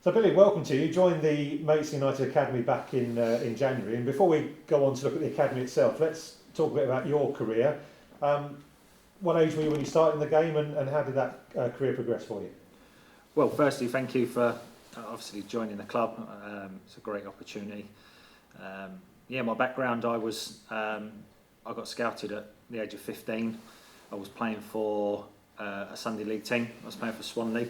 So Billy, welcome to you. You joined the Mates United Academy back in January, and before we go on to look at the academy itself, let's talk a bit about your career. Um, what age were you when you started in the game, and how did that career progress for you? Well, firstly, thank you for obviously joining the club. It's a great opportunity. My background, I got scouted at the age of 15. I was playing for a Sunday League team. I was playing for Swanley.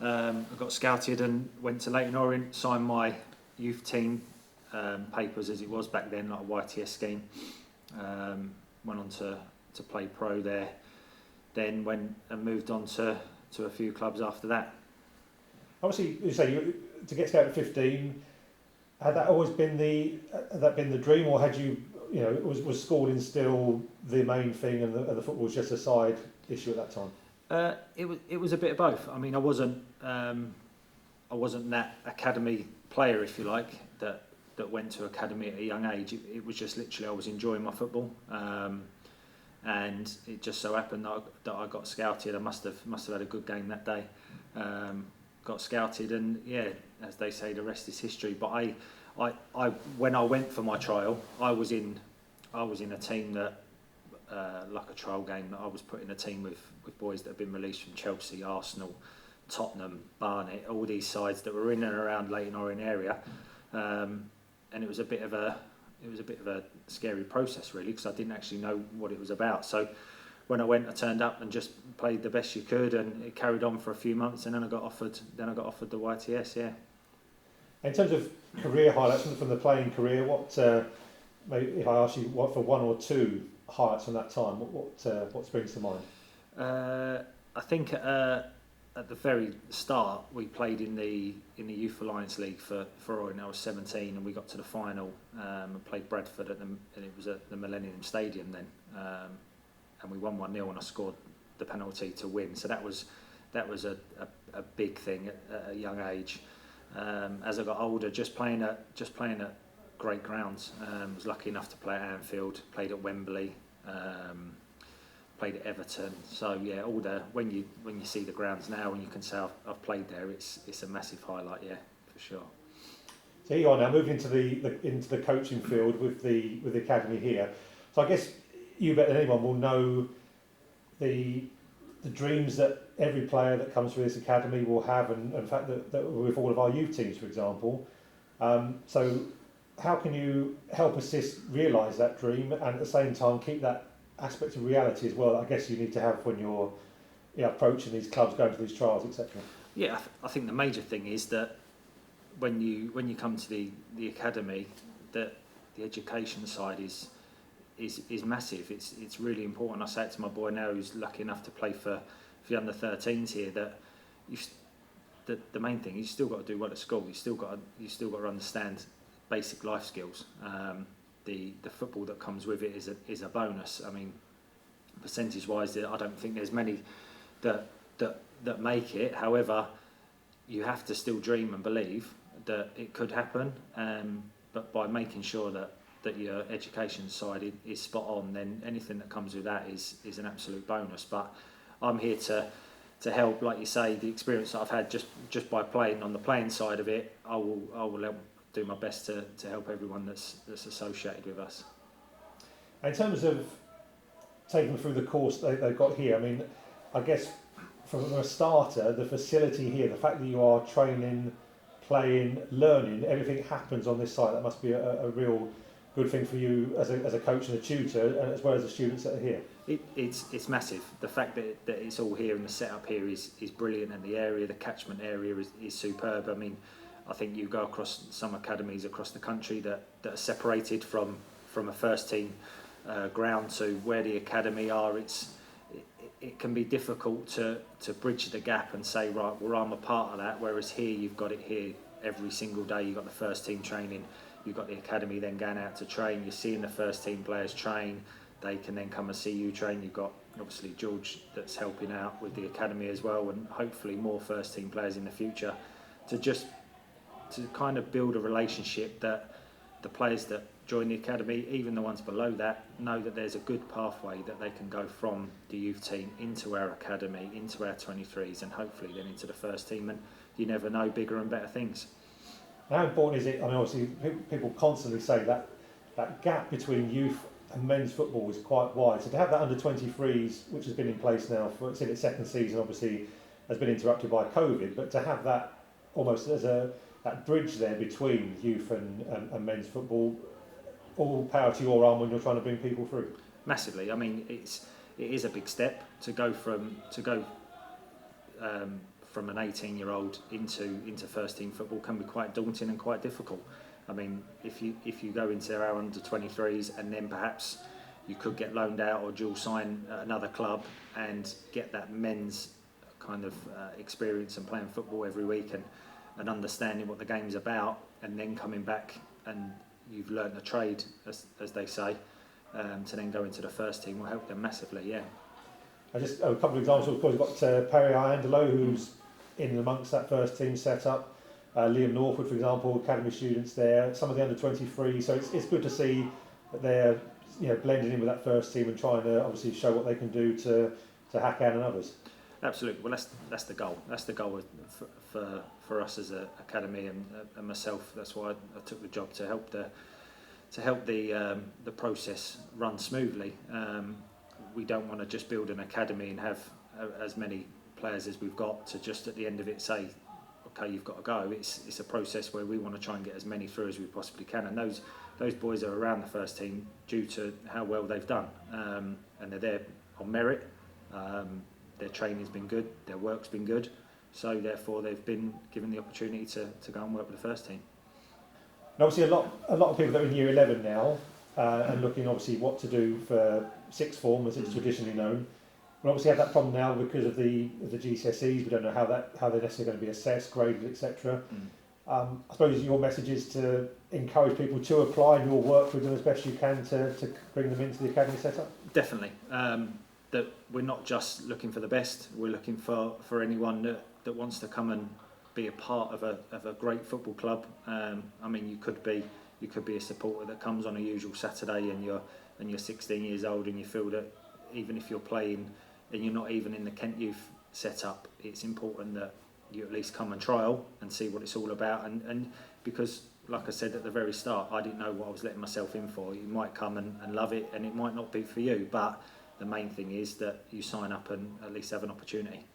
I got scouted and went to Leyton Orient, signed my youth team papers as it was back then, like a YTS scheme. Went on to play pro there. Then went and moved on to a few clubs after that. Obviously, you say to get scouted at 15. Had that always been the dream, or had was schooling still the main thing, and the football was just a side issue at that time? It was a bit of both. I mean, I wasn't that academy player, if you like, that went to academy at a young age. It was just literally I was enjoying my football, and it just so happened that I got scouted. I must have had a good game that day. Got scouted, and yeah, as they say, the rest is history. But I when I went for my trial, I was in a team that. Like a trial game, that I was put in a team with boys that have been released from Chelsea, Arsenal, Tottenham, Barnet, all these sides that were in and around Leyton Orient area, and it was a bit of a scary process really, because I didn't actually know what it was about. So when I went, I turned up and just played the best you could, and it carried on for a few months, and then I got offered the YTS. Yeah. In terms of career highlights from the playing career, what maybe if I ask you what for one or two highlights from that time, what springs to mind? I think at the very start we played in the Youth Alliance League for Orient. I was 17, and we got to the final and played Bradford and it was at the Millennium Stadium then, and we won 1-0, and I scored the penalty to win. So that was a big thing at a young age. As I got older, just playing at great grounds. Was lucky enough to play at Anfield, played at Wembley, played at Everton. So yeah, when you see the grounds now and you can say I've played there, it's a massive highlight, yeah, for sure. So you are now moving into the coaching field with the academy here. So I guess you better than anyone will know the dreams that every player that comes through this academy will have, and in fact that with all of our youth teams, for example. So how can you help assist realise that dream, and at the same time keep that aspect of reality as well? I guess you need to have when you're approaching these clubs, going to these trials, etc. Yeah, I think the major thing is that when you come to the academy, that the education side is massive. It's really important. I say it to my boy now, who's lucky enough to play for the under-13s here, that the main thing, you still got to do well at school. You still got to understand basic life skills. The football that comes with it is a bonus. I mean, percentage-wise, I don't think there's many that make it. However, you have to still dream and believe that it could happen. But by making sure that your education side is spot on, then anything that comes with that is an absolute bonus. But I'm here to help, like you say, the experience that I've had just by playing on the playing side of it. I will help do my best to help everyone that's associated with us. In terms of taking them through the course they've got here, I mean, I guess from a starter, the facility here, the fact that you are training, playing, learning, everything happens on this site. That must be a real good thing for you as a coach and a tutor, as well as the students that are here. It's massive. The fact that it's all here and the setup here is brilliant, and the catchment area is superb. I mean, I think you go across some academies across the country that are separated from a first team ground to where the academy are. It can be difficult to bridge the gap and say, right, well, I'm a part of that, whereas here you've got it here every single day. You've got the first team training, you've got the academy then going out to train, you're seeing the first team players train, they can then come and see you train. You've got obviously George that's helping out with the academy as well, and hopefully more first team players in the future, to kind of build a relationship that the players that join the academy, even the ones below that, know that there's a good pathway that they can go from the youth team into our academy, into our 23s, and hopefully then into the first team. And you never know, bigger and better things. How important is it? I mean, obviously, people constantly say that that gap between youth and men's football is quite wide. So to have that under 23s, which has been in place now for it's in its second season, obviously has been interrupted by COVID, but to have that almost as that bridge there between youth and men's football, all power to your arm when you're trying to bring people through. Massively. I mean, it is a big step to go from an 18-year-old into first team football can be quite daunting and quite difficult. I mean, if you go into our under 23s and then perhaps you could get loaned out or dual sign at another club and get that men's kind of experience and playing football every week and understanding what the game's about, and then coming back and you've learnt a trade, as they say, to then go into the first team will help them massively, yeah. Just a couple of examples. Of course, we've got Perry Iandolo, who's in amongst that first team setup. Liam Northwood, for example, academy students there. Some of the under 23. So it's good to see that they're blending in with that first team and trying to obviously show what they can do to Hakan and others. Absolutely. Well, that's the goal. That's the goal for us as an academy and myself. That's why I took the job to help the process run smoothly. We don't want to just build an academy and have as many players as we've got to just at the end of it say, okay, you've got to go. It's a process where we want to try and get as many through as we possibly can, and those boys are around the first team due to how well they've done, and they're there on merit. Their training's been good, their work's been good, so therefore they've been given the opportunity to go and work with the first team. And obviously a lot of people that are in year 11 now and looking obviously what to do for sixth form as it's traditionally known. We obviously have that problem now because of the GCSEs. We don't know how they're necessarily going to be assessed, graded, etc. I suppose your message is to encourage people to apply and you'll work with them as best you can to bring them into the academy setup. Definitely. That we're not just looking for the best. We're looking for anyone that wants to come and be a part of a great football club. I mean, you could be a supporter that comes on a usual Saturday and you're 16 years old and you feel that even if you're playing and you're not even in the Kent Youth setup, it's important that you at least come and trial and see what it's all about. And because, like I said at the very start, I didn't know what I was letting myself in for. You might come and love it and it might not be for you, but the main thing is that you sign up and at least have an opportunity.